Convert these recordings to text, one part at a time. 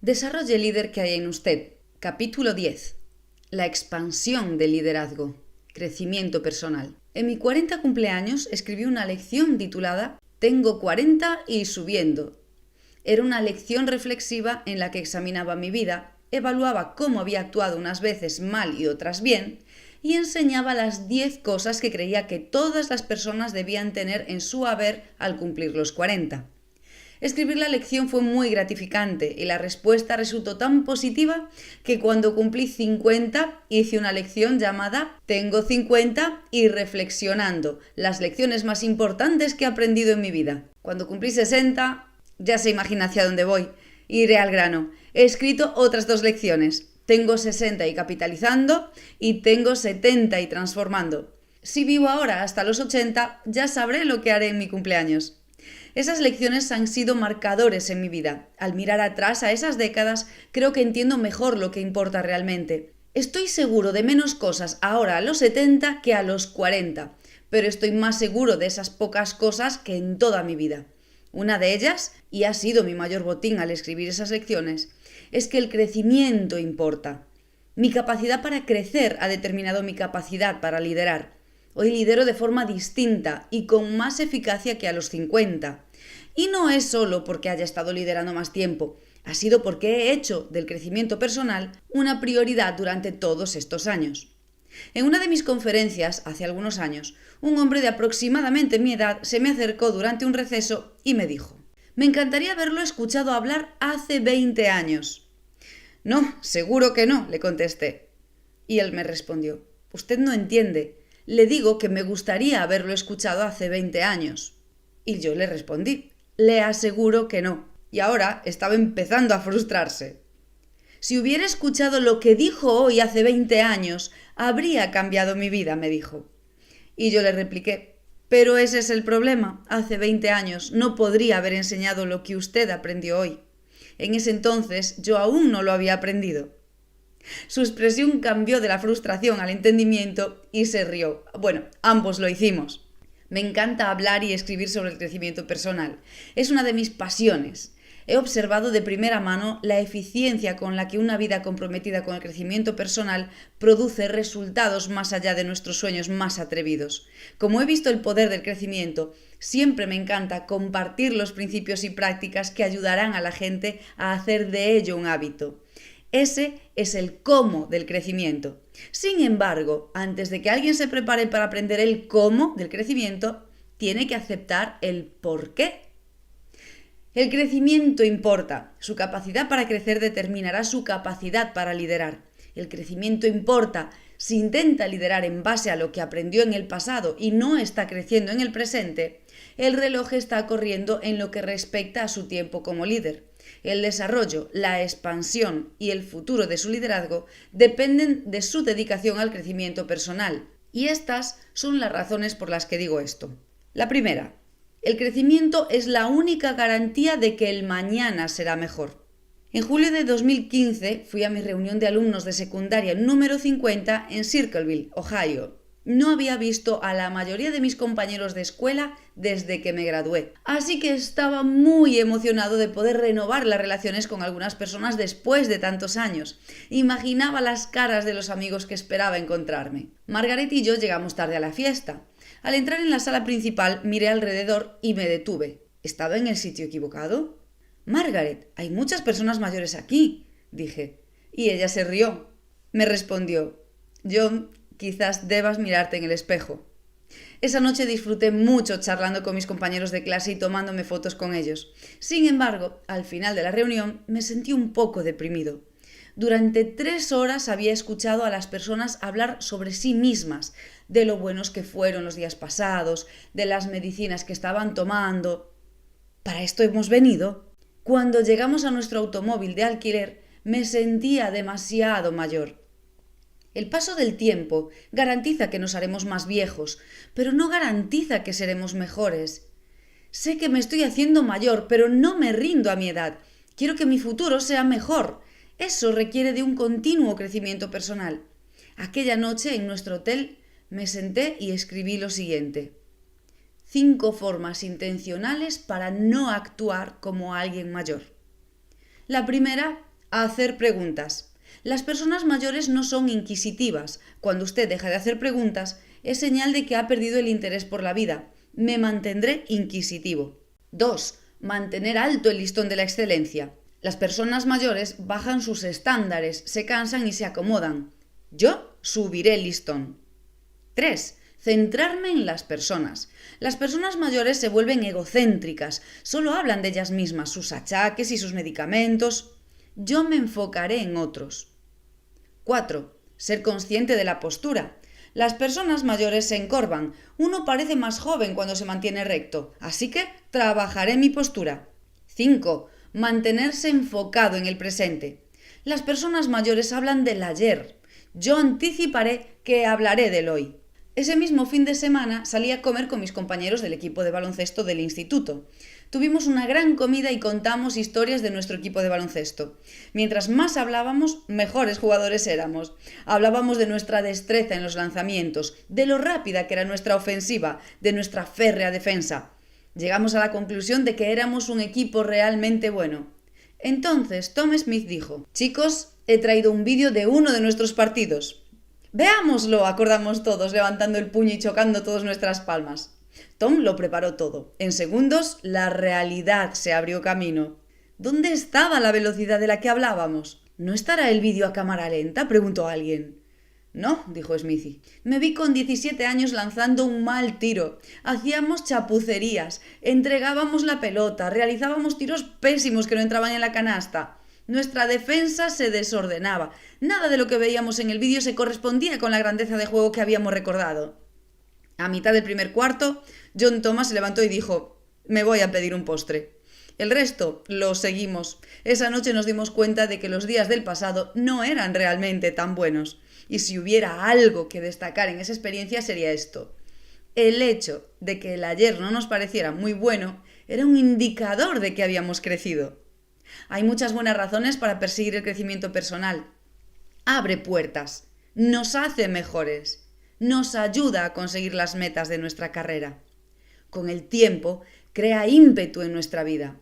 Desarrolle el líder que hay en usted. Capítulo 10. La expansión del liderazgo. Crecimiento personal. En mi 40 cumpleaños escribí una lección titulada Tengo 40 y subiendo. Era una lección reflexiva en la que examinaba mi vida, evaluaba cómo había actuado unas veces mal y otras bien, y enseñaba las 10 cosas que creía que todas las personas debían tener en su haber al cumplir los 40. Escribir la lección fue muy gratificante y la respuesta resultó tan positiva que cuando cumplí 50 hice una lección llamada Tengo 50 y reflexionando, las lecciones más importantes que he aprendido en mi vida. Cuando cumplí 60, ya se imagina hacia dónde voy. Iré al grano. He escrito otras 2 lecciones. Tengo 60 y capitalizando y tengo 70 y transformando. Si vivo ahora hasta los 80, ya sabré lo que haré en mi cumpleaños. Esas lecciones han sido marcadores en mi vida. Al mirar atrás a esas décadas, creo que entiendo mejor lo que importa realmente. Estoy seguro de menos cosas ahora a los 70 que a los 40, pero estoy más seguro de esas pocas cosas que en toda mi vida. Una de ellas, y ha sido mi mayor botín al escribir esas lecciones, es que el crecimiento importa. Mi capacidad para crecer ha determinado mi capacidad para liderar. Hoy lidero de forma distinta y con más eficacia que a los 50. Y no es solo porque haya estado liderando más tiempo, ha sido porque he hecho del crecimiento personal una prioridad durante todos estos años. En una de mis conferencias, hace algunos años, un hombre de aproximadamente mi edad se me acercó durante un receso y me dijo: «Me encantaría haberlo escuchado hablar hace 20 años». «No, seguro que no», le contesté. Y él me respondió: «Usted no entiende. Le digo que me gustaría haberlo escuchado hace 20 años». Y yo le respondí: «Le aseguro que no». Y ahora estaba empezando a frustrarse. «Si hubiera escuchado lo que dijo hoy hace 20 años, habría cambiado mi vida», me dijo. Y yo le repliqué: «Pero ese es el problema. Hace 20 años no podría haber enseñado lo que usted aprendió hoy. En ese entonces yo aún no lo había aprendido». Su expresión cambió de la frustración al entendimiento y se rió. Bueno, ambos lo hicimos. Me encanta hablar y escribir sobre el crecimiento personal. Es una de mis pasiones. He observado de primera mano la eficiencia con la que una vida comprometida con el crecimiento personal produce resultados más allá de nuestros sueños más atrevidos. Como he visto el poder del crecimiento, siempre me encanta compartir los principios y prácticas que ayudarán a la gente a hacer de ello un hábito. Ese es el cómo del crecimiento. Sin embargo, antes de que alguien se prepare para aprender el cómo del crecimiento, tiene que aceptar el por qué. El crecimiento importa. Su capacidad para crecer determinará su capacidad para liderar. El crecimiento importa. Si intenta liderar en base a lo que aprendió en el pasado y no está creciendo en el presente, el reloj está corriendo en lo que respecta a su tiempo como líder. El desarrollo, la expansión y el futuro de su liderazgo dependen de su dedicación al crecimiento personal. Y estas son las razones por las que digo esto. La primera: el crecimiento es la única garantía de que el mañana será mejor. En julio de 2015 fui a mi reunión de alumnos de secundaria número 50 en Circleville, Ohio. No había visto a la mayoría de mis compañeros de escuela desde que me gradué, así que estaba muy emocionado de poder renovar las relaciones con algunas personas después de tantos años. Imaginaba las caras de los amigos que esperaba encontrarme. Margaret y yo llegamos tarde a la fiesta. Al entrar en la sala principal miré alrededor y me detuve. ¿Estaba en el sitio equivocado? «Margaret, hay muchas personas mayores aquí», dije. Y ella se rió. Me respondió: «John, quizás debas mirarte en el espejo». Esa noche disfruté mucho charlando con mis compañeros de clase y tomándome fotos con ellos. Sin embargo, al final de la reunión me sentí un poco deprimido. Durante 3 horas había escuchado a las personas hablar sobre sí mismas, de lo buenos que fueron los días pasados, de las medicinas que estaban tomando. ¿Para esto hemos venido? Cuando llegamos a nuestro automóvil de alquiler, me sentía demasiado mayor. El paso del tiempo garantiza que nos haremos más viejos, pero no garantiza que seremos mejores. Sé que me estoy haciendo mayor, pero no me rindo a mi edad. Quiero que mi futuro sea mejor. Eso requiere de un continuo crecimiento personal. Aquella noche en nuestro hotel me senté y escribí lo siguiente: 5 formas intencionales para no actuar como alguien mayor. La primera Hacer preguntas. Las personas mayores no son inquisitivas. Cuando usted deja de hacer preguntas, es señal de que ha perdido el interés por la vida. Me mantendré inquisitivo. 2. Mantener alto el listón de la excelencia. Las personas mayores bajan sus estándares, se cansan y se acomodan. Yo subiré el listón. 3. Centrarme en las personas. Las personas mayores se vuelven egocéntricas, solo hablan de ellas mismas, sus achaques y sus medicamentos. Yo me enfocaré en otros. 4. Ser consciente de la postura. Las personas mayores se encorvan. Uno parece más joven cuando se mantiene recto, así que trabajaré mi postura. 5. Mantenerse enfocado en el presente. Las personas mayores hablan del ayer. Yo anticiparé que hablaré del hoy. Ese mismo fin de semana salí a comer con mis compañeros del equipo de baloncesto del instituto. Tuvimos una gran comida y contamos historias de nuestro equipo de baloncesto. Mientras más hablábamos, mejores jugadores éramos. Hablábamos de nuestra destreza en los lanzamientos, de lo rápida que era nuestra ofensiva, de nuestra férrea defensa. Llegamos a la conclusión de que éramos un equipo realmente bueno. Entonces Tom Smith dijo: «Chicos, he traído un vídeo de uno de nuestros partidos». «Veámoslo», acordamos todos, levantando el puño y chocando todas nuestras palmas. Tom lo preparó todo. En segundos, la realidad se abrió camino. ¿Dónde estaba la velocidad de la que hablábamos? ¿No estará el vídeo a cámara lenta?, preguntó alguien. «No», dijo Smithy. «Me vi con 17 años lanzando un mal tiro. Hacíamos chapucerías, entregábamos la pelota, realizábamos tiros pésimos que no entraban en la canasta. Nuestra defensa se desordenaba. Nada de lo que veíamos en el vídeo se correspondía con la grandeza de juego que habíamos recordado». A mitad del primer cuarto, John Thomas se levantó y dijo: «Me voy a pedir un postre». El resto lo seguimos. Esa noche nos dimos cuenta de que los días del pasado no eran realmente tan buenos. Y si hubiera algo que destacar en esa experiencia sería esto. El hecho de que el ayer no nos pareciera muy bueno era un indicador de que habíamos crecido. Hay muchas buenas razones para perseguir el crecimiento personal. Abre puertas, nos hace mejores, nos ayuda a conseguir las metas de nuestra carrera. Con el tiempo, crea ímpetu en nuestra vida.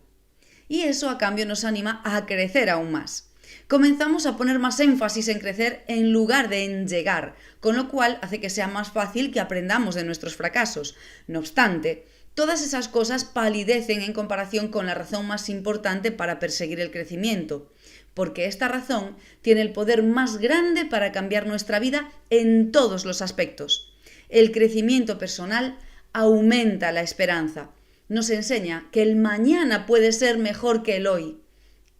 Y eso a cambio nos anima a crecer aún más. Comenzamos a poner más énfasis en crecer en lugar de en llegar, con lo cual hace que sea más fácil que aprendamos de nuestros fracasos. No obstante, todas esas cosas palidecen en comparación con la razón más importante para perseguir el crecimiento, porque esta razón tiene el poder más grande para cambiar nuestra vida en todos los aspectos. El crecimiento personal aumenta la esperanza. Nos enseña que el mañana puede ser mejor que el hoy.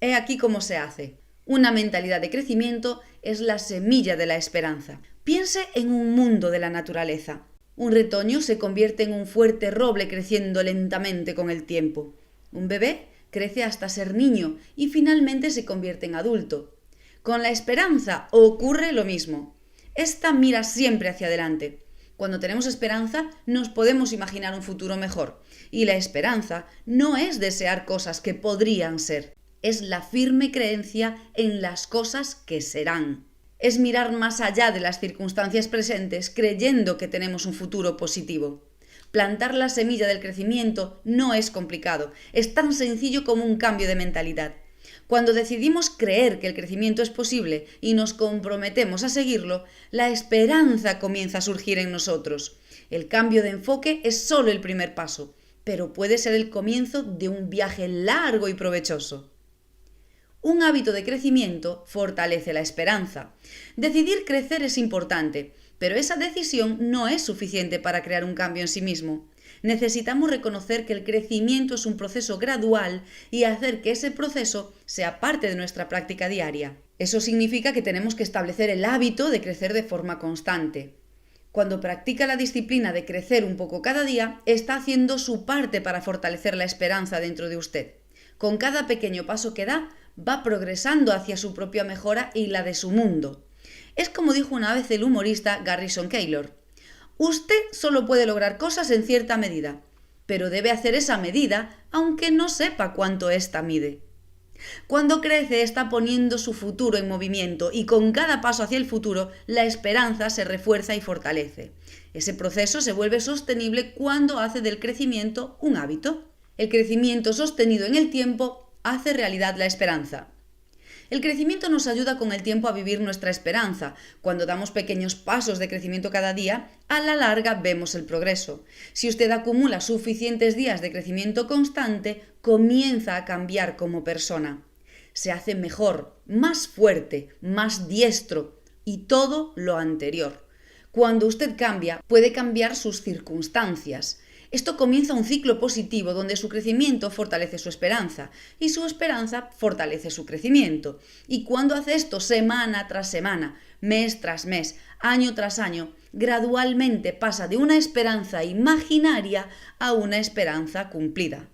He aquí cómo se hace. Una mentalidad de crecimiento es la semilla de la esperanza. Piense en un mundo de la naturaleza. Un retoño se convierte en un fuerte roble creciendo lentamente con el tiempo. Un bebé crece hasta ser niño y finalmente se convierte en adulto. Con la esperanza ocurre lo mismo. Esta mira siempre hacia adelante. Cuando tenemos esperanza, nos podemos imaginar un futuro mejor. Y la esperanza no es desear cosas que podrían ser. Es la firme creencia en las cosas que serán. Es mirar más allá de las circunstancias presentes creyendo que tenemos un futuro positivo. Plantar la semilla del crecimiento no es complicado, es tan sencillo como un cambio de mentalidad. Cuando decidimos creer que el crecimiento es posible y nos comprometemos a seguirlo, la esperanza comienza a surgir en nosotros. El cambio de enfoque es solo el primer paso, pero puede ser el comienzo de un viaje largo y provechoso. Un hábito de crecimiento fortalece la esperanza. Decidir crecer es importante, pero esa decisión no es suficiente para crear un cambio en sí mismo. Necesitamos reconocer que el crecimiento es un proceso gradual y hacer que ese proceso sea parte de nuestra práctica diaria. Eso significa que tenemos que establecer el hábito de crecer de forma constante. Cuando practica la disciplina de crecer un poco cada día, está haciendo su parte para fortalecer la esperanza dentro de usted. Con cada pequeño paso que da, va progresando hacia su propia mejora y la de su mundo. Es como dijo una vez el humorista Garrison Keillor: usted solo puede lograr cosas en cierta medida, pero debe hacer esa medida aunque no sepa cuánto ésta mide. Cuando crece está poniendo su futuro en movimiento y con cada paso hacia el futuro la esperanza se refuerza y fortalece. Ese proceso se vuelve sostenible cuando hace del crecimiento un hábito. El crecimiento sostenido en el tiempo hace realidad la esperanza. El crecimiento nos ayuda con el tiempo a vivir nuestra esperanza. Cuando damos pequeños pasos de crecimiento cada día, a la larga vemos el progreso. Si usted acumula suficientes días de crecimiento constante, comienza a cambiar como persona. Se hace mejor, más fuerte, más diestro y todo lo anterior. Cuando usted cambia, puede cambiar sus circunstancias. Esto comienza un ciclo positivo donde su crecimiento fortalece su esperanza y su esperanza fortalece su crecimiento. Y cuando hace esto semana tras semana, mes tras mes, año tras año, gradualmente pasa de una esperanza imaginaria a una esperanza cumplida.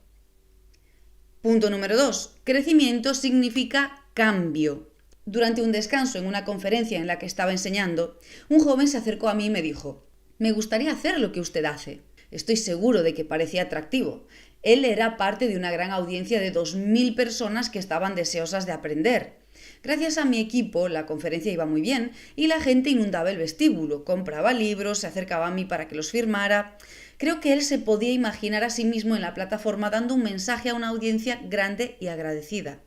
Punto número 2. Crecimiento significa cambio. Durante un descanso en una conferencia en la que estaba enseñando, un joven se acercó a mí y me dijo: «Me gustaría hacer lo que usted hace». Estoy seguro de que parecía atractivo. Él era parte de una gran audiencia de 2000 personas que estaban deseosas de aprender. Gracias a mi equipo, la conferencia iba muy bien y la gente inundaba el vestíbulo, compraba libros, se acercaba a mí para que los firmara. Creo que él se podía imaginar a sí mismo en la plataforma dando un mensaje a una audiencia grande y agradecida.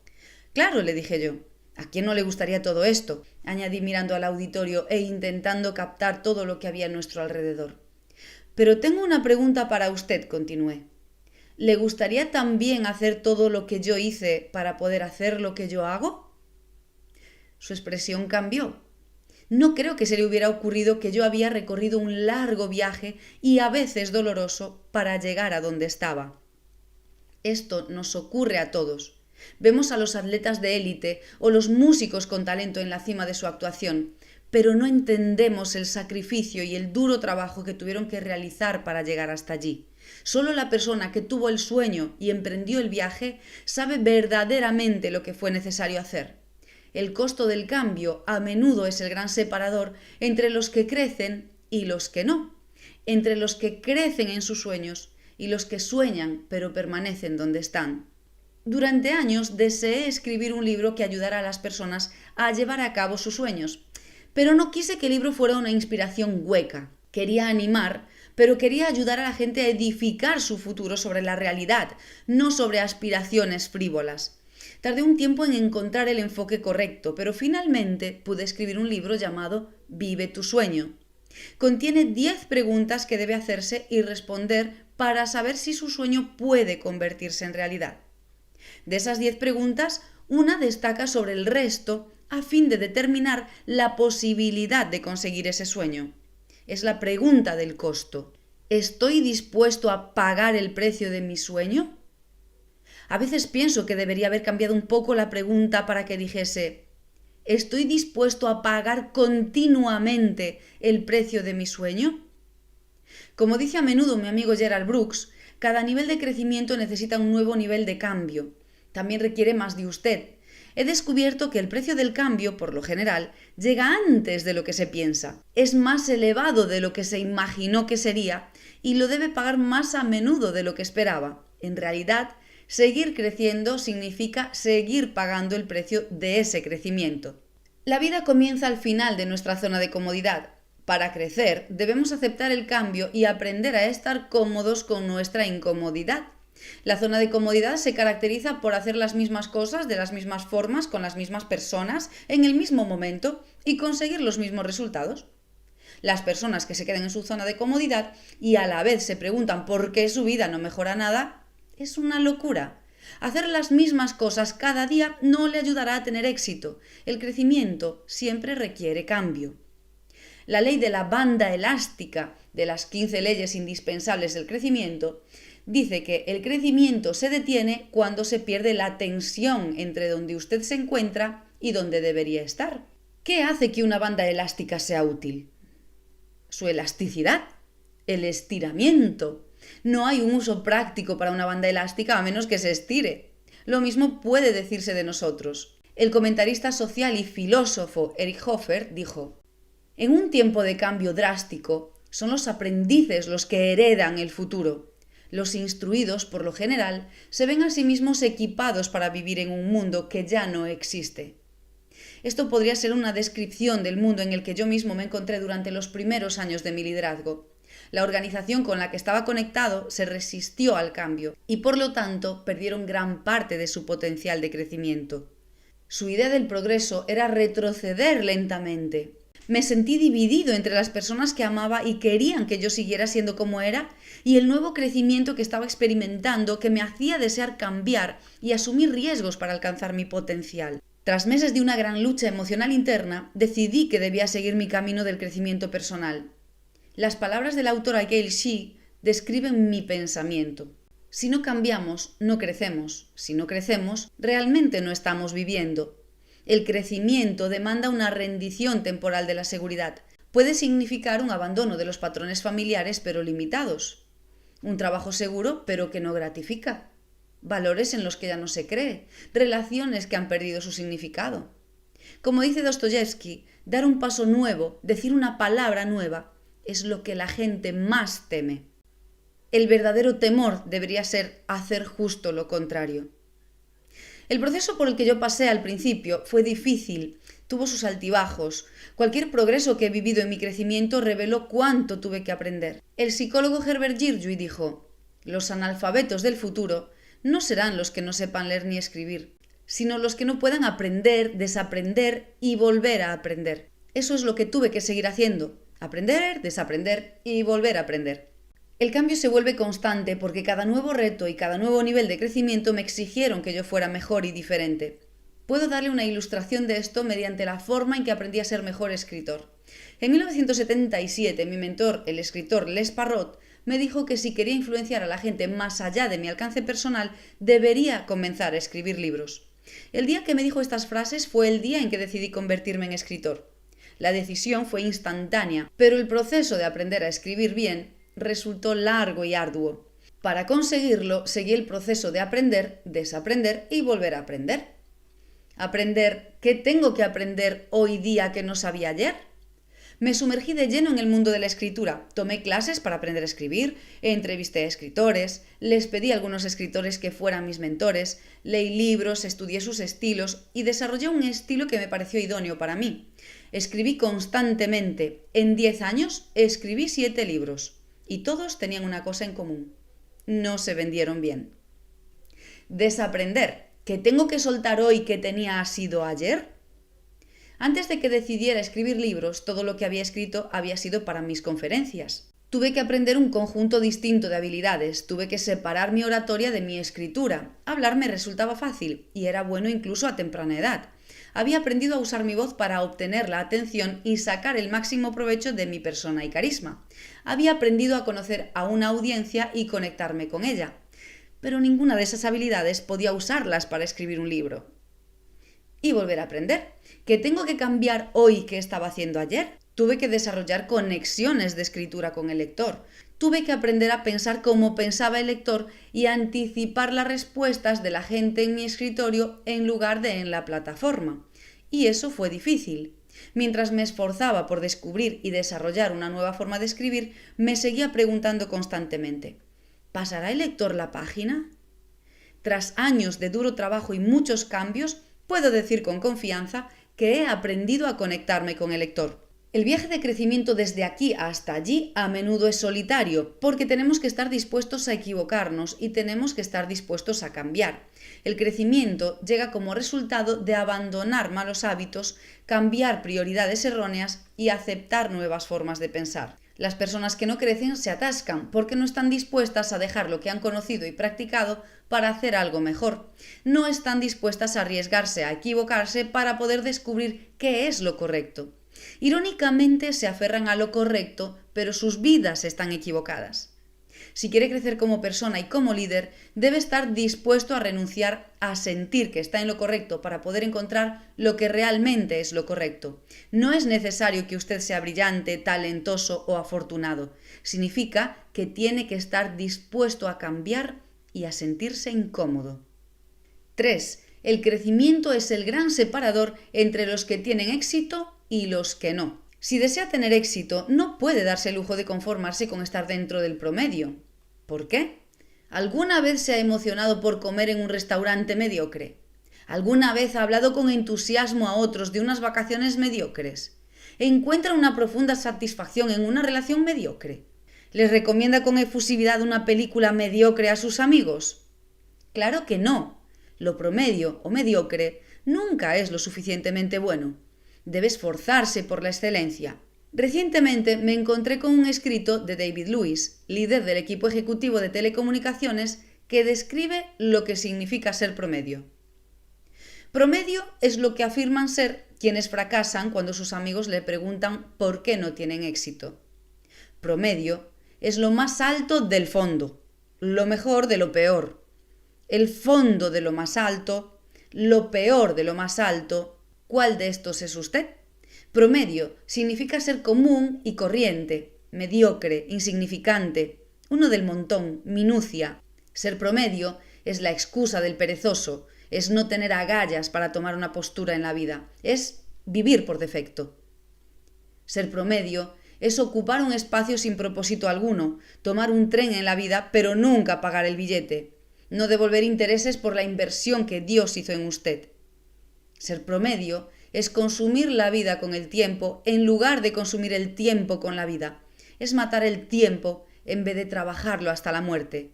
«Claro», le dije yo. «¿A quién no le gustaría todo esto?», añadí mirando al auditorio e intentando captar todo lo que había a nuestro alrededor. «Pero tengo una pregunta para usted», continué. «¿Le gustaría también hacer todo lo que yo hice para poder hacer lo que yo hago?». Su expresión cambió. No creo que se le hubiera ocurrido que yo había recorrido un largo viaje y a veces doloroso para llegar a donde estaba. Esto nos ocurre a todos. Vemos a los atletas de élite o los músicos con talento en la cima de su actuación, pero no entendemos el sacrificio y el duro trabajo que tuvieron que realizar para llegar hasta allí. Solo la persona que tuvo el sueño y emprendió el viaje sabe verdaderamente lo que fue necesario hacer. El costo del cambio a menudo es el gran separador entre los que crecen y los que no, entre los que crecen en sus sueños y los que sueñan pero permanecen donde están. Durante años deseé escribir un libro que ayudara a las personas a llevar a cabo sus sueños, pero no quise que el libro fuera una inspiración hueca. Quería animar, pero quería ayudar a la gente a edificar su futuro sobre la realidad, no sobre aspiraciones frívolas. Tardé un tiempo en encontrar el enfoque correcto, pero finalmente pude escribir un libro llamado Vive tu sueño. Contiene 10 preguntas que debe hacerse y responder para saber si su sueño puede convertirse en realidad. De esas 10 preguntas, una destaca sobre el resto a fin de determinar la posibilidad de conseguir ese sueño. Es la pregunta del costo. ¿Estoy dispuesto a pagar el precio de mi sueño? A veces pienso que debería haber cambiado un poco la pregunta para que dijese: ¿estoy dispuesto a pagar continuamente el precio de mi sueño? Como dice a menudo mi amigo Gerald Brooks, cada nivel de crecimiento necesita un nuevo nivel de cambio. También requiere más de usted. He descubierto que el precio del cambio, por lo general, llega antes de lo que se piensa. Es más elevado de lo que se imaginó que sería y lo debe pagar más a menudo de lo que esperaba. En realidad, seguir creciendo significa seguir pagando el precio de ese crecimiento. La vida comienza al final de nuestra zona de comodidad. Para crecer, debemos aceptar el cambio y aprender a estar cómodos con nuestra incomodidad. La zona de comodidad se caracteriza por hacer las mismas cosas de las mismas formas con las mismas personas en el mismo momento y conseguir los mismos resultados. Las personas que se quedan en su zona de comodidad y a la vez se preguntan por qué su vida no mejora nada, es una locura. Hacer las mismas cosas cada día no le ayudará a tener éxito. El crecimiento siempre requiere cambio. La ley de la banda elástica de las 15 leyes indispensables del crecimiento dice que el crecimiento se detiene cuando se pierde la tensión entre donde usted se encuentra y donde debería estar. ¿Qué hace que una banda elástica sea útil? Su elasticidad, el estiramiento. No hay un uso práctico para una banda elástica a menos que se estire. Lo mismo puede decirse de nosotros. El comentarista social y filósofo Eric Hoffer dijo: «En un tiempo de cambio drástico, son los aprendices los que heredan el futuro. Los instruidos, por lo general, se ven a sí mismos equipados para vivir en un mundo que ya no existe». Esto podría ser una descripción del mundo en el que yo mismo me encontré durante los primeros años de mi liderazgo. La organización con la que estaba conectado se resistió al cambio y por lo tanto perdieron gran parte de su potencial de crecimiento. Su idea del progreso era retroceder lentamente. Me sentí dividido entre las personas que amaba y querían que yo siguiera siendo como era y el nuevo crecimiento que estaba experimentando que me hacía desear cambiar y asumir riesgos para alcanzar mi potencial. Tras meses de una gran lucha emocional interna, decidí que debía seguir mi camino del crecimiento personal. Las palabras de la autora Gail Shee describen mi pensamiento. Si no cambiamos, no crecemos. Si no crecemos, realmente no estamos viviendo. El crecimiento demanda una rendición temporal de la seguridad. Puede significar un abandono de los patrones familiares pero limitados. Un trabajo seguro pero que no gratifica. Valores en los que ya no se cree. Relaciones que han perdido su significado. Como dice Dostoyevsky, dar un paso nuevo, decir una palabra nueva, es lo que la gente más teme. El verdadero temor debería ser hacer justo lo contrario. El proceso por el que yo pasé al principio fue difícil, tuvo sus altibajos. Cualquier progreso que he vivido en mi crecimiento reveló cuánto tuve que aprender. El psicólogo Herbert Girgui dijo: los analfabetos del futuro no serán los que no sepan leer ni escribir, sino los que no puedan aprender, desaprender y volver a aprender. Eso es lo que tuve que seguir haciendo: aprender, desaprender y volver a aprender. El cambio se vuelve constante porque cada nuevo reto y cada nuevo nivel de crecimiento me exigieron que yo fuera mejor y diferente. Puedo darle una ilustración de esto mediante la forma en que aprendí a ser mejor escritor. En 1977, mi mentor, el escritor Les Parrot, me dijo que si quería influenciar a la gente más allá de mi alcance personal, debería comenzar a escribir libros. El día que me dijo estas frases fue el día en que decidí convertirme en escritor. La decisión fue instantánea, pero el proceso de aprender a escribir bien resultó largo y arduo. Para conseguirlo, seguí el proceso de aprender, desaprender y volver a aprender. Aprender, ¿qué tengo que aprender hoy día que no sabía ayer? Me sumergí de lleno en el mundo de la escritura. Tomé clases para aprender a escribir, entrevisté a escritores, les pedí a algunos escritores que fueran mis mentores, leí libros, estudié sus estilos y desarrollé un estilo que me pareció idóneo para mí. Escribí constantemente. En 10 años escribí 7 libros. Y todos tenían una cosa en común: no se vendieron bien. Desaprender, ¿qué tengo que soltar hoy que tenía asido ayer? Antes de que decidiera escribir libros, todo lo que había escrito había sido para mis conferencias. Tuve que aprender un conjunto distinto de habilidades, tuve que separar mi oratoria de mi escritura. Hablar me resultaba fácil y era bueno incluso a temprana edad. Había aprendido a usar mi voz para obtener la atención y sacar el máximo provecho de mi persona y carisma. Había aprendido a conocer a una audiencia y conectarme con ella. Pero ninguna de esas habilidades podía usarlas para escribir un libro. Y volver a aprender. ¿Qué tengo que cambiar hoy que estaba haciendo ayer? Tuve que desarrollar conexiones de escritura con el lector. Tuve que aprender a pensar como pensaba el lector y anticipar las respuestas de la gente en mi escritorio en lugar de en la plataforma. Y eso fue difícil. Mientras me esforzaba por descubrir y desarrollar una nueva forma de escribir, me seguía preguntando constantemente: ¿pasará el lector la página? Tras años de duro trabajo y muchos cambios, puedo decir con confianza que he aprendido a conectarme con el lector. El viaje de crecimiento desde aquí hasta allí a menudo es solitario, porque tenemos que estar dispuestos a equivocarnos y tenemos que estar dispuestos a cambiar. El crecimiento llega como resultado de abandonar malos hábitos, cambiar prioridades erróneas y aceptar nuevas formas de pensar. Las personas que no crecen se atascan porque no están dispuestas a dejar lo que han conocido y practicado para hacer algo mejor. No están dispuestas a arriesgarse a equivocarse para poder descubrir qué es lo correcto. Irónicamente se aferran a lo correcto, pero sus vidas están equivocadas. Si quiere crecer como persona y como líder, debe estar dispuesto a renunciar a sentir que está en lo correcto para poder encontrar lo que realmente es lo correcto. No es necesario que usted sea brillante, talentoso o afortunado. Significa que tiene que estar dispuesto a cambiar y a sentirse incómodo. 3. El crecimiento es el gran separador entre los que tienen éxito y los que no. Si desea tener éxito, no puede darse el lujo de conformarse con estar dentro del promedio. ¿Por qué? ¿Alguna vez se ha emocionado por comer en un restaurante mediocre? ¿Alguna vez ha hablado con entusiasmo a otros de unas vacaciones mediocres? ¿Encuentra una profunda satisfacción en una relación mediocre? ¿Les recomienda con efusividad una película mediocre a sus amigos? Claro que no. Lo promedio o mediocre nunca es lo suficientemente bueno. Debe esforzarse por la excelencia. Recientemente me encontré con un escrito de David Lewis, líder del equipo ejecutivo de telecomunicaciones, que describe lo que significa ser promedio. Promedio es lo que afirman ser quienes fracasan cuando sus amigos le preguntan por qué no tienen éxito. Promedio es lo más alto del fondo, lo mejor de lo peor, el fondo de lo más alto, lo peor de lo más alto. ¿Cuál de estos es usted? Promedio significa ser común y corriente, mediocre, insignificante, uno del montón, minucia. Ser promedio es la excusa del perezoso, es no tener agallas para tomar una postura en la vida, es vivir por defecto. Ser promedio es ocupar un espacio sin propósito alguno, tomar un tren en la vida pero nunca pagar el billete, no devolver intereses por la inversión que Dios hizo en usted. Ser promedio es consumir la vida con el tiempo en lugar de consumir el tiempo con la vida, es matar el tiempo en vez de trabajarlo hasta la muerte.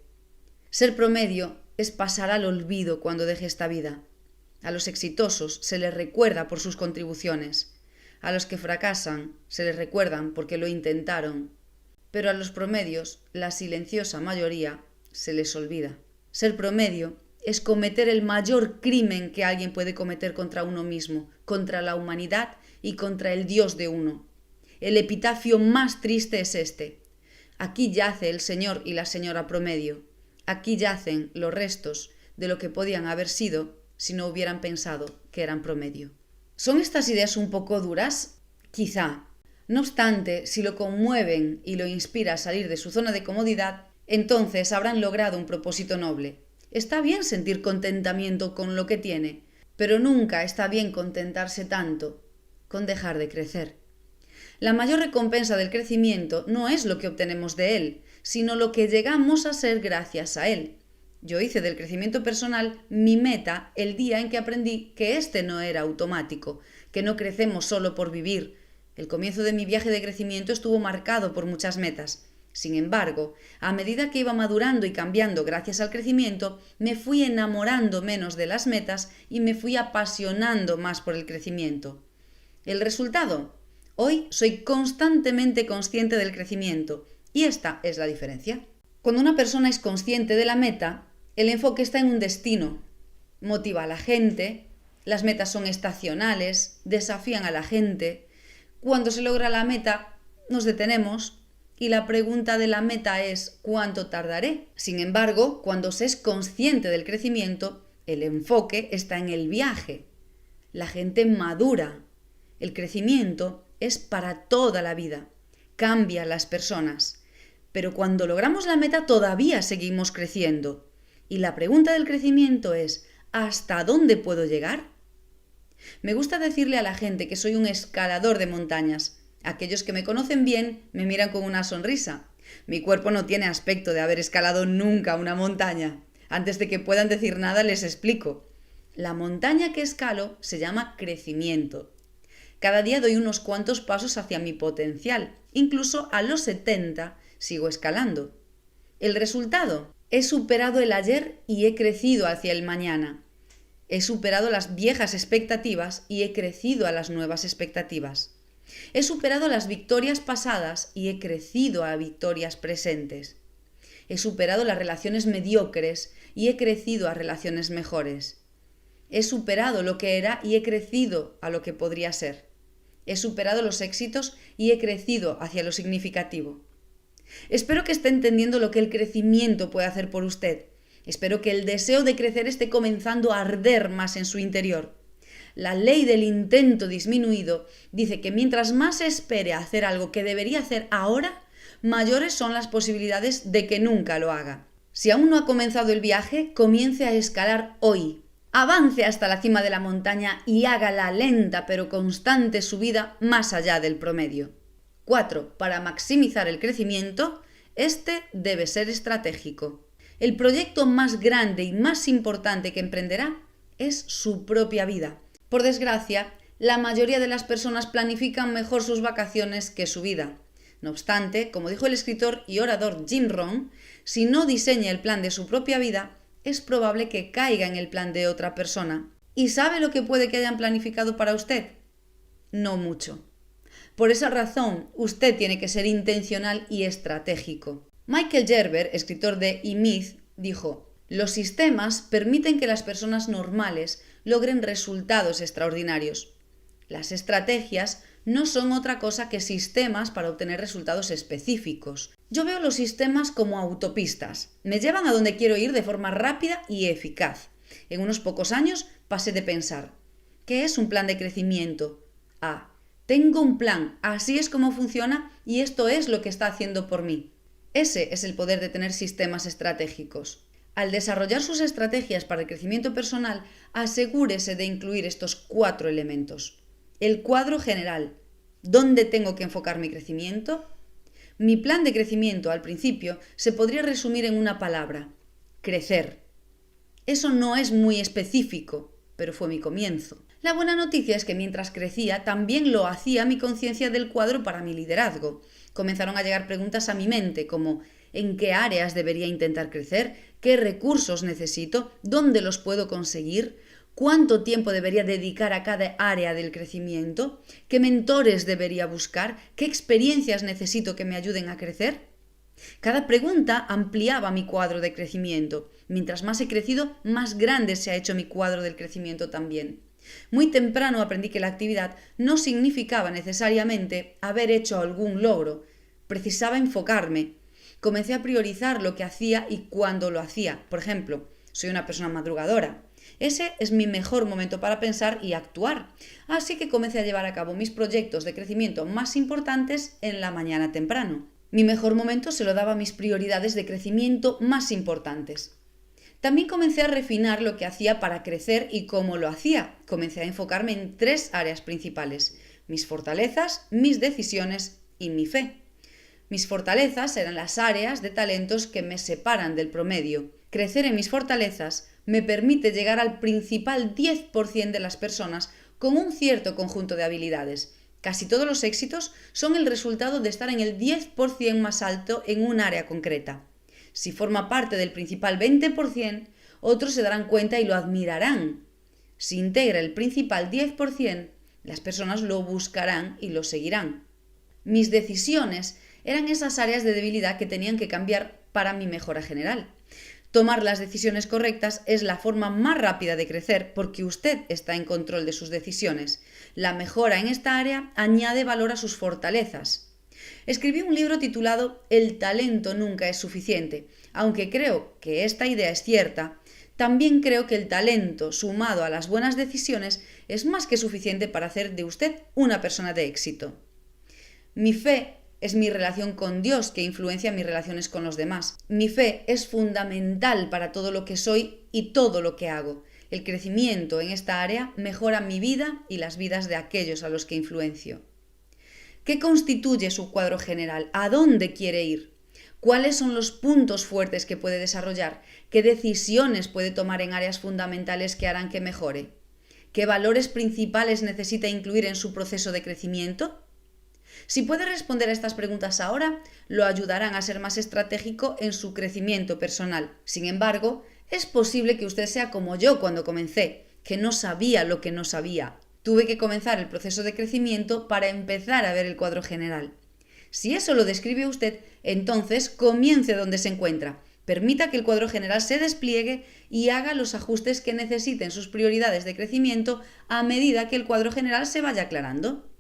Ser promedio es pasar al olvido cuando deje esta vida. A los exitosos se les recuerda por sus contribuciones. A los que fracasan se les recuerdan porque lo intentaron. Pero a los promedios, la silenciosa mayoría, se les olvida. Ser promedio es cometer el mayor crimen que alguien puede cometer contra uno mismo, contra la humanidad y contra el Dios de uno. El epitafio más triste es este: aquí yace el señor y la señora promedio. Aquí yacen los restos de lo que podían haber sido si no hubieran pensado que eran promedio. ¿Son estas ideas un poco duras? Quizá. No obstante, si lo conmueven y lo inspira a salir de su zona de comodidad, entonces habrán logrado un propósito noble. Está bien sentir contentamiento con lo que tiene, pero nunca está bien contentarse tanto con dejar de crecer. La mayor recompensa del crecimiento no es lo que obtenemos de él, sino lo que llegamos a ser gracias a él. Yo hice del crecimiento personal mi meta el día en que aprendí que este no era automático, que no crecemos solo por vivir. El comienzo de mi viaje de crecimiento estuvo marcado por muchas metas. Sin embargo, a medida que iba madurando y cambiando gracias al crecimiento, me fui enamorando menos de las metas y me fui apasionando más por el crecimiento. ¿El resultado? Hoy soy constantemente consciente del crecimiento. Y esta es la diferencia. Cuando una persona es consciente de la meta, el enfoque está en un destino. Motiva a la gente, las metas son estacionales, desafían a la gente. Cuando se logra la meta, nos detenemos y la pregunta de la meta es ¿cuánto tardaré? Sin embargo, cuando se es consciente del crecimiento, el enfoque está en el viaje. La gente madura. El crecimiento es para toda la vida. Cambia a las personas. Pero cuando logramos la meta todavía seguimos creciendo. Y la pregunta del crecimiento es ¿hasta dónde puedo llegar? Me gusta decirle a la gente que soy un escalador de montañas. Aquellos que me conocen bien me miran con una sonrisa. Mi cuerpo no tiene aspecto de haber escalado nunca una montaña. Antes de que puedan decir nada les explico. La montaña que escalo se llama crecimiento. Cada día doy unos cuantos pasos hacia mi potencial. Incluso a los 70 sigo escalando. El resultado: he superado el ayer y he crecido hacia el mañana. He superado las viejas expectativas y he crecido a las nuevas expectativas. He superado las victorias pasadas y he crecido a victorias presentes. He superado las relaciones mediocres y he crecido a relaciones mejores. He superado lo que era y he crecido a lo que podría ser. He superado los éxitos y he crecido hacia lo significativo. Espero que esté entendiendo lo que el crecimiento puede hacer por usted. Espero que el deseo de crecer esté comenzando a arder más en su interior. La ley del intento disminuido dice que mientras más espere hacer algo que debería hacer ahora, mayores son las posibilidades de que nunca lo haga. Si aún no ha comenzado el viaje, comience a escalar hoy. Avance hasta la cima de la montaña y haga la lenta pero constante subida más allá del promedio. 4. Para maximizar el crecimiento, este debe ser estratégico. El proyecto más grande y más importante que emprenderá es su propia vida. Por desgracia, la mayoría de las personas planifican mejor sus vacaciones que su vida. No obstante, como dijo el escritor y orador Jim Rohn, si no diseña el plan de su propia vida, es probable que caiga en el plan de otra persona. ¿Y sabe lo que puede que hayan planificado para usted? No mucho. Por esa razón, usted tiene que ser intencional y estratégico. Michael Gerber, escritor de E-Myth, dijo: los sistemas permiten que las personas normales logren resultados extraordinarios. Las estrategias no son otra cosa que sistemas para obtener resultados específicos. Yo veo los sistemas como autopistas. Me llevan a donde quiero ir de forma rápida y eficaz. En unos pocos años pasé de pensar: ¿qué es un plan de crecimiento? A: tengo un plan, así es como funciona y esto es lo que está haciendo por mí. Ese es el poder de tener sistemas estratégicos. Al desarrollar sus estrategias para el crecimiento personal, asegúrese de incluir estos 4 elementos. El cuadro general. ¿Dónde tengo que enfocar mi crecimiento? Mi plan de crecimiento al principio se podría resumir en una palabra: crecer. Eso no es muy específico, pero fue mi comienzo. La buena noticia es que mientras crecía también lo hacía mi conciencia del cuadro para mi liderazgo. Comenzaron a llegar preguntas a mi mente como: ¿en qué áreas debería intentar crecer? ¿Qué recursos necesito? ¿Dónde los puedo conseguir? ¿Cuánto tiempo debería dedicar a cada área del crecimiento? ¿Qué mentores debería buscar? ¿Qué experiencias necesito que me ayuden a crecer? Cada pregunta ampliaba mi cuadro de crecimiento. Mientras más he crecido, más grande se ha hecho mi cuadro del crecimiento también. Muy temprano aprendí que la actividad no significaba necesariamente haber hecho algún logro. Precisaba enfocarme. Comencé a priorizar lo que hacía y cuándo lo hacía. Por ejemplo, soy una persona madrugadora. Ese es mi mejor momento para pensar y actuar. Así que comencé a llevar a cabo mis proyectos de crecimiento más importantes en la mañana temprano. Mi mejor momento se lo daba a mis prioridades de crecimiento más importantes. También comencé a refinar lo que hacía para crecer y cómo lo hacía. Comencé a enfocarme en 3 áreas principales: mis fortalezas, mis decisiones y mi fe. Mis fortalezas eran las áreas de talentos que me separan del promedio. Crecer en mis fortalezas me permite llegar al principal 10% de las personas con un cierto conjunto de habilidades. Casi todos los éxitos son el resultado de estar en el 10% más alto en un área concreta. Si forma parte del principal 20%, otros se darán cuenta y lo admirarán. Si integra el principal 10%, las personas lo buscarán y lo seguirán. Mis decisiones eran esas áreas de debilidad que tenían que cambiar para mi mejora general. Tomar las decisiones correctas es la forma más rápida de crecer porque usted está en control de sus decisiones. La mejora en esta área añade valor a sus fortalezas. Escribí un libro titulado El talento nunca es suficiente. Aunque creo que esta idea es cierta, también creo que el talento, sumado a las buenas decisiones, es más que suficiente para hacer de usted una persona de éxito. Mi fe es mi relación con Dios que influencia mis relaciones con los demás. Mi fe es fundamental para todo lo que soy y todo lo que hago. El crecimiento en esta área mejora mi vida y las vidas de aquellos a los que influencio. ¿Qué constituye su cuadro general? ¿A dónde quiere ir? ¿Cuáles son los puntos fuertes que puede desarrollar? ¿Qué decisiones puede tomar en áreas fundamentales que harán que mejore? ¿Qué valores principales necesita incluir en su proceso de crecimiento? Si puede responder a estas preguntas ahora, lo ayudarán a ser más estratégico en su crecimiento personal. Sin embargo, es posible que usted sea como yo cuando comencé, que no sabía lo que no sabía. Tuve que comenzar el proceso de crecimiento para empezar a ver el cuadro general. Si eso lo describe usted, entonces comience donde se encuentra. Permita que el cuadro general se despliegue y haga los ajustes que necesiten sus prioridades de crecimiento a medida que el cuadro general se vaya aclarando.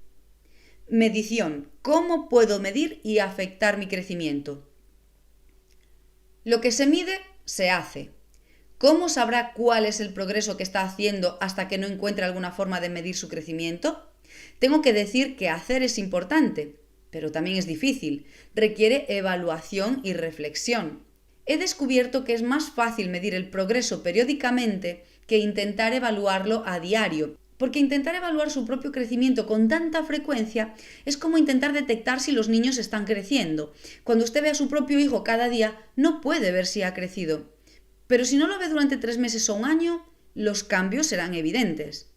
Medición. ¿Cómo puedo medir y afectar mi crecimiento? Lo que se mide, se hace. ¿Cómo sabrá cuál es el progreso que está haciendo hasta que no encuentre alguna forma de medir su crecimiento? Tengo que decir que hacer es importante, pero también es difícil. Requiere evaluación y reflexión. He descubierto que es más fácil medir el progreso periódicamente que intentar evaluarlo a diario, porque intentar evaluar su propio crecimiento con tanta frecuencia es como intentar detectar si los niños están creciendo. Cuando usted ve a su propio hijo cada día, no puede ver si ha crecido. Pero si no lo ve durante 3 meses o un año, los cambios serán evidentes.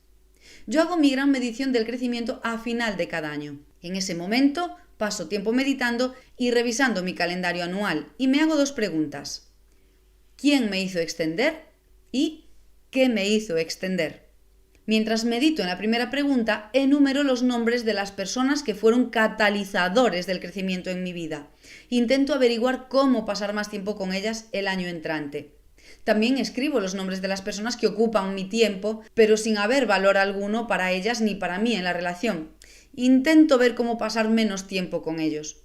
Yo hago mi gran medición del crecimiento a final de cada año. En ese momento paso tiempo meditando y revisando mi calendario anual y me hago 2 preguntas. ¿Quién me hizo extender? ¿Y qué me hizo extender? Mientras medito en la primera pregunta, enumero los nombres de las personas que fueron catalizadores del crecimiento en mi vida. Intento averiguar cómo pasar más tiempo con ellas el año entrante. También escribo los nombres de las personas que ocupan mi tiempo, pero sin haber valor alguno para ellas ni para mí en la relación. Intento ver cómo pasar menos tiempo con ellos.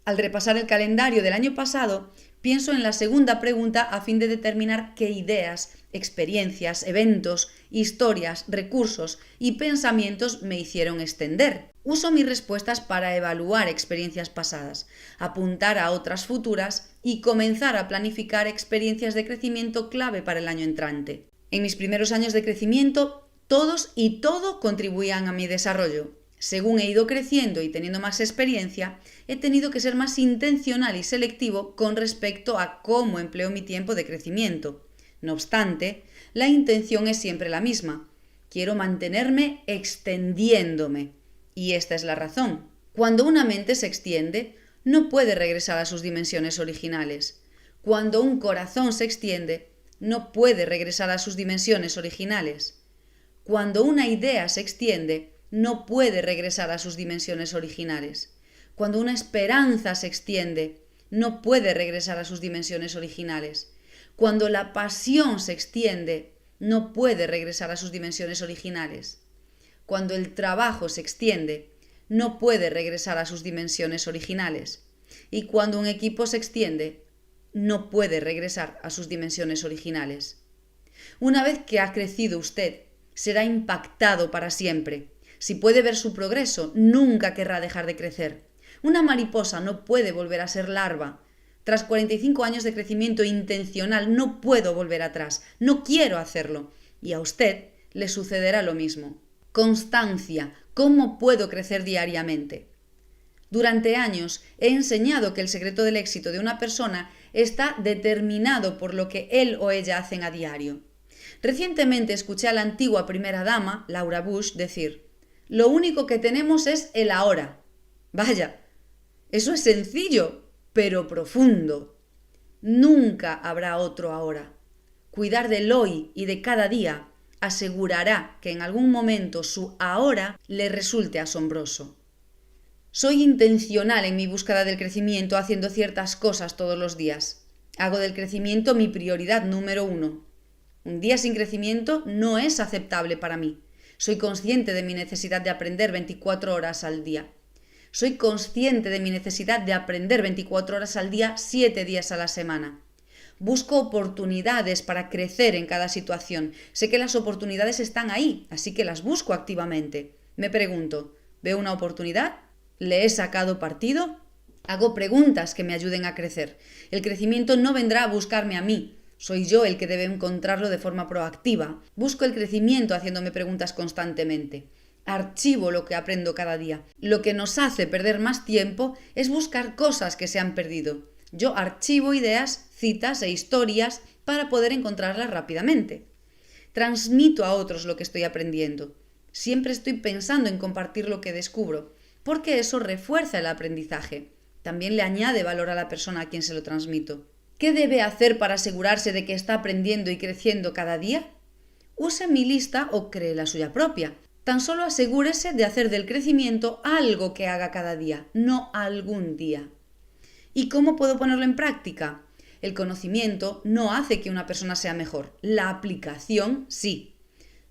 Al repasar el calendario del año pasado, pienso en la segunda pregunta a fin de determinar qué ideas, experiencias, eventos, historias, recursos y pensamientos me hicieron extender. Uso mis respuestas para evaluar experiencias pasadas, apuntar a otras futuras y comenzar a planificar experiencias de crecimiento clave para el año entrante. En mis primeros años de crecimiento, todos y todo contribuían a mi desarrollo. Según he ido creciendo y teniendo más experiencia, he tenido que ser más intencional y selectivo con respecto a cómo empleo mi tiempo de crecimiento. No obstante, la intención es siempre la misma. Quiero mantenerme extendiéndome. Y esta es la razón. Cuando una mente se extiende, no puede regresar a sus dimensiones originales. Cuando un corazón se extiende, no puede regresar a sus dimensiones originales. Cuando una idea se extiende, no puede regresar a sus dimensiones originales. Cuando una esperanza se extiende, no puede regresar a sus dimensiones originales. Cuando la pasión se extiende, no puede regresar a sus dimensiones originales. Cuando el trabajo se extiende, no puede regresar a sus dimensiones originales. Y cuando un equipo se extiende, no puede regresar a sus dimensiones originales. Una vez que ha crecido usted, será impactado para siempre. Si puede ver su progreso, nunca querrá dejar de crecer. Una mariposa no puede volver a ser larva. Tras 45 años de crecimiento intencional no puedo volver atrás, no quiero hacerlo. Y a usted le sucederá lo mismo. Constancia, ¿cómo puedo crecer diariamente? Durante años he enseñado que el secreto del éxito de una persona está determinado por lo que él o ella hacen a diario. Recientemente escuché a la antigua primera dama, Laura Bush, decir: lo único que tenemos es el ahora. Vaya, eso es sencillo, pero profundo. Nunca habrá otro ahora. Cuidar del hoy y de cada día asegurará que en algún momento su ahora le resulte asombroso. Soy intencional en mi búsqueda del crecimiento haciendo ciertas cosas todos los días. Hago del crecimiento mi prioridad número 1. Un día sin crecimiento no es aceptable para mí. Soy consciente de mi necesidad de aprender 24 horas al día. Soy consciente de mi necesidad de aprender 24 horas al día, 7 días a la semana. Busco oportunidades para crecer en cada situación. Sé que las oportunidades están ahí, así que las busco activamente. Me pregunto, ¿veo una oportunidad? ¿Le he sacado partido? Hago preguntas que me ayuden a crecer. El crecimiento no vendrá a buscarme a mí. Soy yo el que debe encontrarlo de forma proactiva. Busco el crecimiento haciéndome preguntas constantemente. Archivo lo que aprendo cada día. Lo que nos hace perder más tiempo es buscar cosas que se han perdido. Yo archivo ideas, citas e historias para poder encontrarlas rápidamente. Transmito a otros lo que estoy aprendiendo. Siempre estoy pensando en compartir lo que descubro, porque eso refuerza el aprendizaje. También le añade valor a la persona a quien se lo transmito. ¿Qué debe hacer para asegurarse de que está aprendiendo y creciendo cada día? Use mi lista o cree la suya propia. Tan solo asegúrese de hacer del crecimiento algo que haga cada día, no algún día. ¿Y cómo puedo ponerlo en práctica? El conocimiento no hace que una persona sea mejor. La aplicación sí.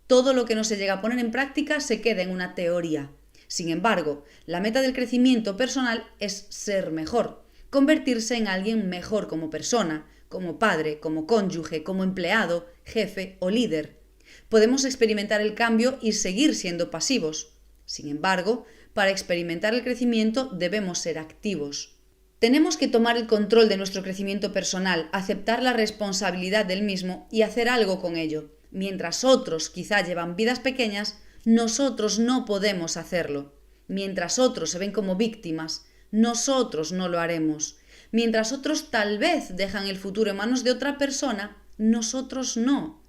Todo lo que no se llega a poner en práctica se queda en una teoría. Sin embargo, la meta del crecimiento personal es ser mejor. Convertirse en alguien mejor como persona, como padre, como cónyuge, como empleado, jefe o líder. Podemos experimentar el cambio y seguir siendo pasivos. Sin embargo, para experimentar el crecimiento debemos ser activos. Tenemos que tomar el control de nuestro crecimiento personal, aceptar la responsabilidad del mismo y hacer algo con ello. Mientras otros quizá llevan vidas pequeñas, nosotros no podemos hacerlo. Mientras otros se ven como víctimas, nosotros no lo haremos. Mientras otros tal vez dejan el futuro en manos de otra persona, nosotros no.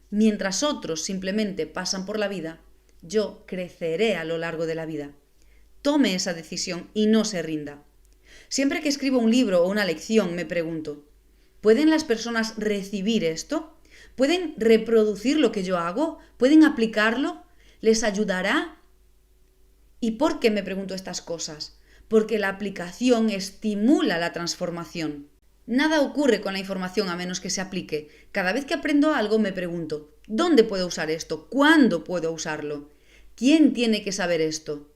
Mientras otros simplemente pasan por la vida, yo creceré a lo largo de la vida. Tome esa decisión y no se rinda. Siempre que escribo un libro o una lección me pregunto, ¿pueden las personas recibir esto? ¿Pueden reproducir lo que yo hago? ¿Pueden aplicarlo? ¿Les ayudará? ¿Y por qué me pregunto estas cosas? Porque la aplicación estimula la transformación. Nada ocurre con la información a menos que se aplique. Cada vez que aprendo algo me pregunto, ¿dónde puedo usar esto? ¿Cuándo puedo usarlo? ¿Quién tiene que saber esto?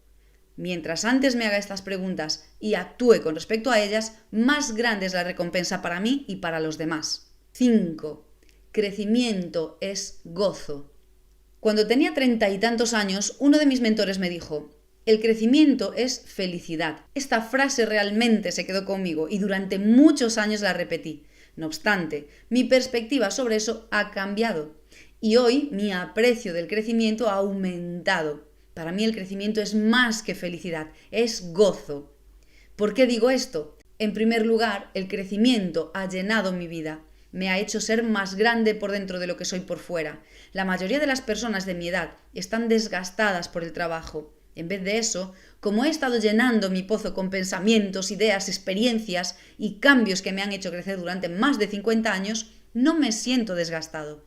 Mientras antes me haga estas preguntas y actúe con respecto a ellas, más grande es la recompensa para mí y para los demás. 5. Crecimiento es gozo. Cuando tenía 30 y tantos años, uno de mis mentores me dijo: el crecimiento es felicidad. Esta frase realmente se quedó conmigo y durante muchos años la repetí. No obstante, mi perspectiva sobre eso ha cambiado y hoy mi aprecio del crecimiento ha aumentado. Para mí el crecimiento es más que felicidad, es gozo. ¿Por qué digo esto? En primer lugar, el crecimiento ha llenado mi vida. Me ha hecho ser más grande por dentro de lo que soy por fuera. La mayoría de las personas de mi edad están desgastadas por el trabajo. En vez de eso, como he estado llenando mi pozo con pensamientos, ideas, experiencias y cambios que me han hecho crecer durante más de 50 años, no me siento desgastado.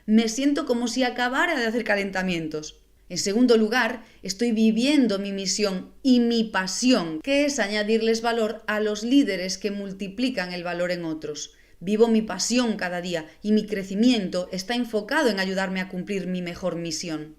Me siento como si acabara de hacer calentamientos. En segundo lugar, estoy viviendo mi misión y mi pasión, que es añadirles valor a los líderes que multiplican el valor en otros. Vivo mi pasión cada día y mi crecimiento está enfocado en ayudarme a cumplir mi mejor misión.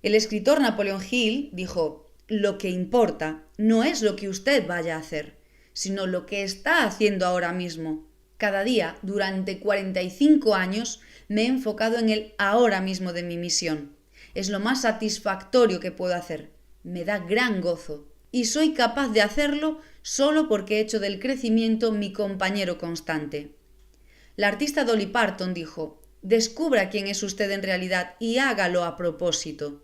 El escritor Napoleon Hill dijo: lo que importa no es lo que usted vaya a hacer, sino lo que está haciendo ahora mismo. Cada día, durante 45 años, me he enfocado en el ahora mismo de mi misión. Es lo más satisfactorio que puedo hacer. Me da gran gozo. Y soy capaz de hacerlo solo porque he hecho del crecimiento mi compañero constante. La artista Dolly Parton dijo: descubra quién es usted en realidad y hágalo a propósito.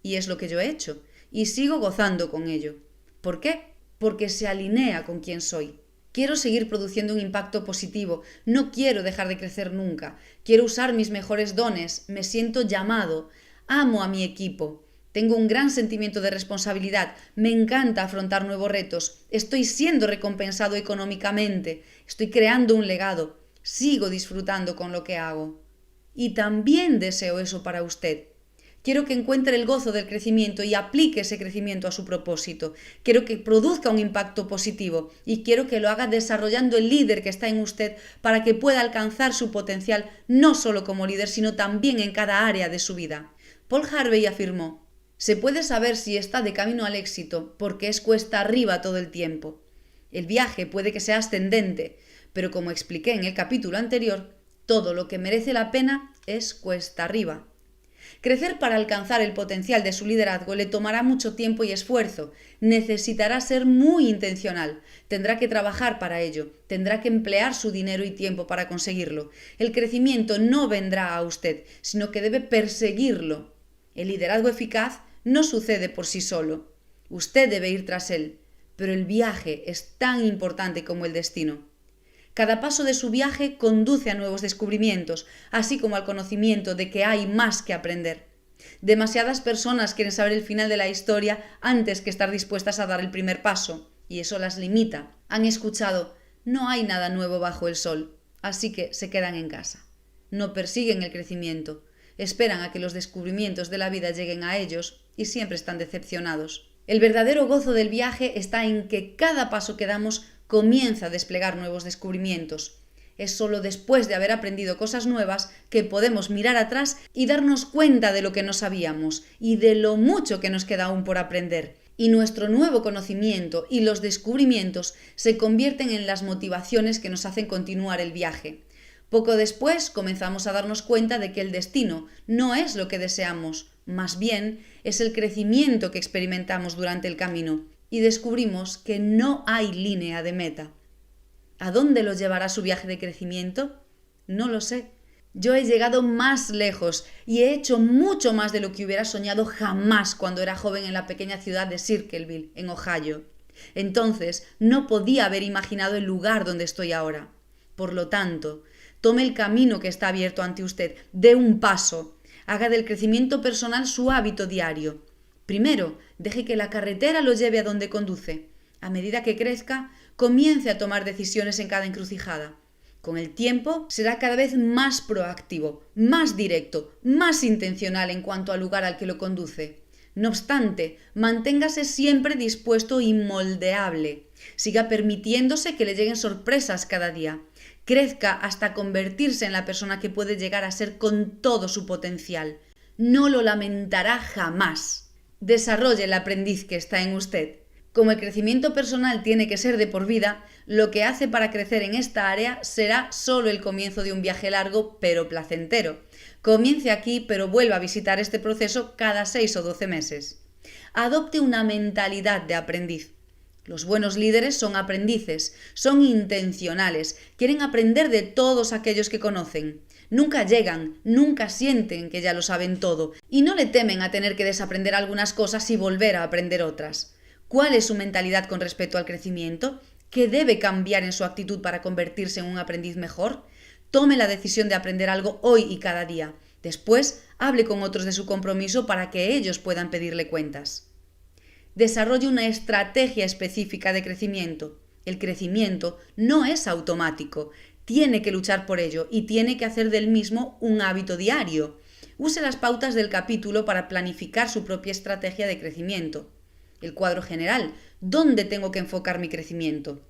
Y es lo que yo he hecho, y sigo gozando con ello. ¿Por qué? Porque se alinea con quién soy. Quiero seguir produciendo un impacto positivo, no quiero dejar de crecer nunca, quiero usar mis mejores dones, me siento llamado, amo a mi equipo, tengo un gran sentimiento de responsabilidad, me encanta afrontar nuevos retos, estoy siendo recompensado económicamente, estoy creando un legado, sigo disfrutando con lo que hago. Y también deseo eso para usted. Quiero que encuentre el gozo del crecimiento y aplique ese crecimiento a su propósito. Quiero que produzca un impacto positivo y quiero que lo haga desarrollando el líder que está en usted para que pueda alcanzar su potencial no solo como líder, sino también en cada área de su vida. Paul Harvey afirmó: se puede saber si está de camino al éxito porque es cuesta arriba todo el tiempo. El viaje puede que sea ascendente, pero como expliqué en el capítulo anterior, todo lo que merece la pena es cuesta arriba. Crecer para alcanzar el potencial de su liderazgo le tomará mucho tiempo y esfuerzo, necesitará ser muy intencional, tendrá que trabajar para ello, tendrá que emplear su dinero y tiempo para conseguirlo. El crecimiento no vendrá a usted, sino que debe perseguirlo. El liderazgo eficaz no sucede por sí solo, usted debe ir tras él, pero el viaje es tan importante como el destino. Cada paso de su viaje conduce a nuevos descubrimientos, así como al conocimiento de que hay más que aprender. Demasiadas personas quieren saber el final de la historia antes que estar dispuestas a dar el primer paso, y eso las limita. Han escuchado: no hay nada nuevo bajo el sol, así que se quedan en casa. No persiguen el crecimiento, esperan a que los descubrimientos de la vida lleguen a ellos y siempre están decepcionados. El verdadero gozo del viaje está en que cada paso que damos comienza a desplegar nuevos descubrimientos. Es solo después de haber aprendido cosas nuevas que podemos mirar atrás y darnos cuenta de lo que no sabíamos y de lo mucho que nos queda aún por aprender. Y nuestro nuevo conocimiento y los descubrimientos se convierten en las motivaciones que nos hacen continuar el viaje. Poco después comenzamos a darnos cuenta de que el destino no es lo que deseamos, más bien es el crecimiento que experimentamos durante el camino. Y descubrimos que no hay línea de meta. ¿A dónde los llevará su viaje de crecimiento? No lo sé. Yo he llegado más lejos y he hecho mucho más de lo que hubiera soñado jamás cuando era joven en la pequeña ciudad de Circleville, en Ohio. Entonces no podía haber imaginado el lugar donde estoy ahora. Por lo tanto, tome el camino que está abierto ante usted, dé un paso, haga del crecimiento personal su hábito diario. Primero, deje que la carretera lo lleve a donde conduce. A medida que crezca, comience a tomar decisiones en cada encrucijada. Con el tiempo, será cada vez más proactivo, más directo, más intencional en cuanto al lugar al que lo conduce. No obstante, manténgase siempre dispuesto y moldeable. Siga permitiéndose que le lleguen sorpresas cada día. Crezca hasta convertirse en la persona que puede llegar a ser con todo su potencial. No lo lamentará jamás. Desarrolle el aprendiz que está en usted. Como el crecimiento personal tiene que ser de por vida, lo que hace para crecer en esta área será solo el comienzo de un viaje largo pero placentero. Comience aquí, pero vuelva a visitar este proceso cada 6 o 12 meses. Adopte una mentalidad de aprendiz. Los buenos líderes son aprendices, son intencionales, quieren aprender de todos aquellos que conocen. Nunca llegan, nunca sienten que ya lo saben todo y no le temen a tener que desaprender algunas cosas y volver a aprender otras. ¿Cuál es su mentalidad con respecto al crecimiento? ¿Qué debe cambiar en su actitud para convertirse en un aprendiz mejor? Tome la decisión de aprender algo hoy y cada día. Después, hable con otros de su compromiso para que ellos puedan pedirle cuentas. Desarrolle una estrategia específica de crecimiento. El crecimiento no es automático. Tiene que luchar por ello y tiene que hacer del mismo un hábito diario. Use las pautas del capítulo para planificar su propia estrategia de crecimiento. El cuadro general. ¿Dónde tengo que enfocar mi crecimiento?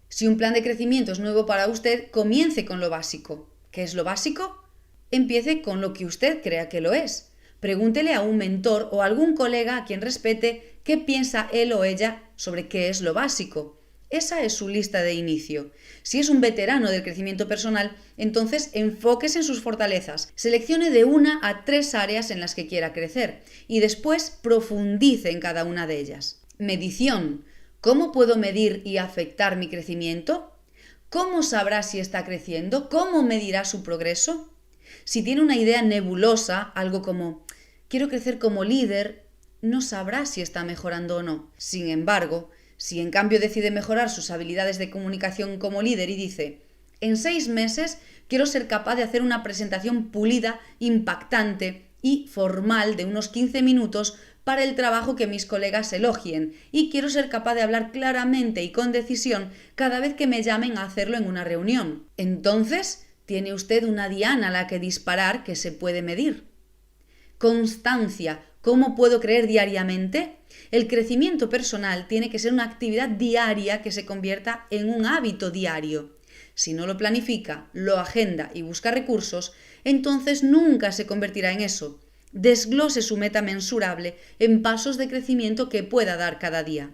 Si un plan de crecimiento es nuevo para usted, comience con lo básico. ¿Qué es lo básico? Empiece con lo que usted crea que lo es. Pregúntele a un mentor o a algún colega a quien respete qué piensa él o ella sobre qué es lo básico. Esa es su lista de inicio. Si es un veterano del crecimiento personal, entonces enfóquese en sus fortalezas. Seleccione de 1 a 3 áreas en las que quiera crecer y después profundice en cada una de ellas. Medición. ¿Cómo puedo medir y afectar mi crecimiento? ¿Cómo sabrá si está creciendo? ¿Cómo medirá su progreso? Si tiene una idea nebulosa, algo como quiero crecer como líder, no sabrá si está mejorando o no. Sin embargo, si en cambio decide mejorar sus habilidades de comunicación como líder y dice, en 6 meses quiero ser capaz de hacer una presentación pulida, impactante y formal de unos 15 minutos para el trabajo que mis colegas elogien y quiero ser capaz de hablar claramente y con decisión cada vez que me llamen a hacerlo en una reunión. Entonces, tiene usted una diana a la que disparar que se puede medir. Constancia. ¿Cómo puedo creer diariamente? El crecimiento personal tiene que ser una actividad diaria que se convierta en un hábito diario. Si no lo planifica, lo agenda y busca recursos, entonces nunca se convertirá en eso. Desglose su meta mensurable en pasos de crecimiento que pueda dar cada día.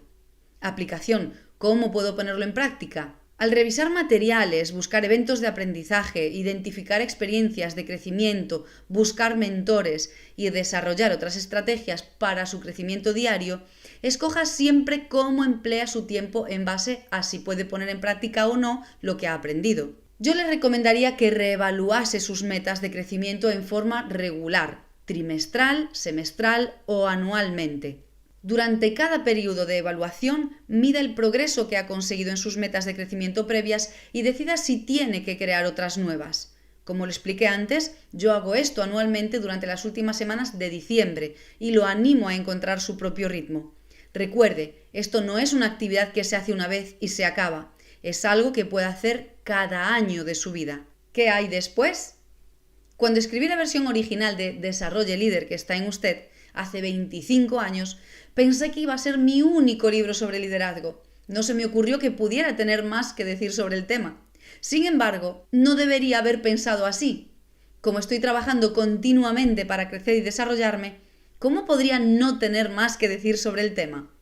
Aplicación. ¿Cómo puedo ponerlo en práctica? Al revisar materiales, buscar eventos de aprendizaje, identificar experiencias de crecimiento, buscar mentores y desarrollar otras estrategias para su crecimiento diario, escoja siempre cómo emplea su tiempo en base a si puede poner en práctica o no lo que ha aprendido. Yo le recomendaría que reevaluase sus metas de crecimiento en forma regular, trimestral, semestral o anualmente. Durante cada periodo de evaluación, mida el progreso que ha conseguido en sus metas de crecimiento previas y decida si tiene que crear otras nuevas. Como lo expliqué antes, yo hago esto anualmente durante las últimas semanas de diciembre y lo animo a encontrar su propio ritmo. Recuerde, esto no es una actividad que se hace una vez y se acaba. Es algo que puede hacer cada año de su vida. ¿Qué hay después? Cuando escribí la versión original de Desarrolle Líder que está en usted, hace 25 años, pensé que iba a ser mi único libro sobre liderazgo. No se me ocurrió que pudiera tener más que decir sobre el tema. Sin embargo, no debería haber pensado así. Como estoy trabajando continuamente para crecer y desarrollarme, ¿cómo podría no tener más que decir sobre el tema?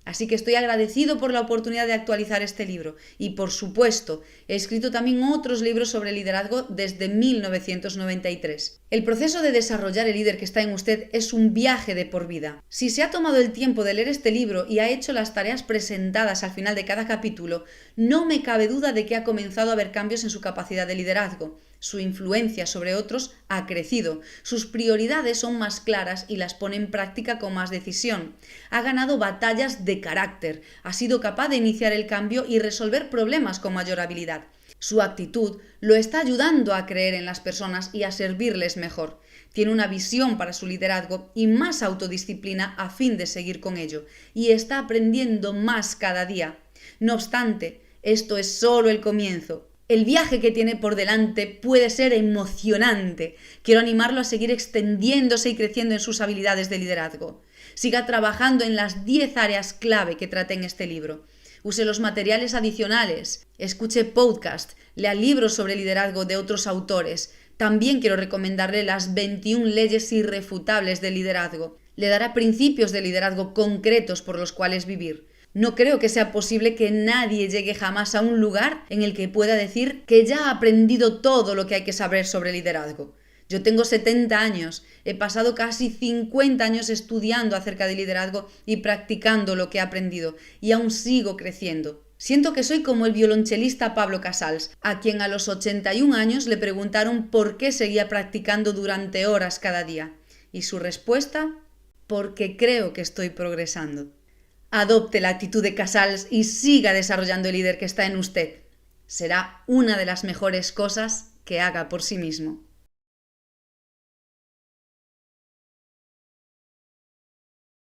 Así que estoy agradecido por la oportunidad de actualizar este libro y, por supuesto, he escrito también otros libros sobre liderazgo desde 1993. El proceso de desarrollar el líder que está en usted es un viaje de por vida. Si se ha tomado el tiempo de leer este libro y ha hecho las tareas presentadas al final de cada capítulo, no me cabe duda de que ha comenzado a haber cambios en su capacidad de liderazgo. Su influencia sobre otros ha crecido, sus prioridades son más claras y las pone en práctica con más decisión. Ha ganado batallas de carácter, ha sido capaz de iniciar el cambio y resolver problemas con mayor habilidad. Su actitud lo está ayudando a creer en las personas y a servirles mejor. Tiene una visión para su liderazgo y más autodisciplina a fin de seguir con ello, y está aprendiendo más cada día. No obstante, esto es solo el comienzo. El viaje que tiene por delante puede ser emocionante. Quiero animarlo a seguir extendiéndose y creciendo en sus habilidades de liderazgo. siga trabajando en las 10 áreas clave que traté en este libro. Use los materiales adicionales, escuche podcast, lea libros sobre liderazgo de otros autores. También quiero recomendarle las 21 leyes irrefutables del liderazgo. Le dará principios de liderazgo concretos por los cuales vivir. No creo que sea posible que nadie llegue jamás a un lugar en el que pueda decir que ya ha aprendido todo lo que hay que saber sobre liderazgo. Yo tengo 70 años, he pasado casi 50 años estudiando acerca de liderazgo y practicando lo que he aprendido, y aún sigo creciendo. Siento que soy como el violonchelista Pablo Casals, a quien a los 81 años le preguntaron por qué seguía practicando durante horas cada día. Y su respuesta: porque creo que estoy progresando. Adopte la actitud de Casals y siga desarrollando el líder que está en usted. Será una de las mejores cosas que haga por sí mismo.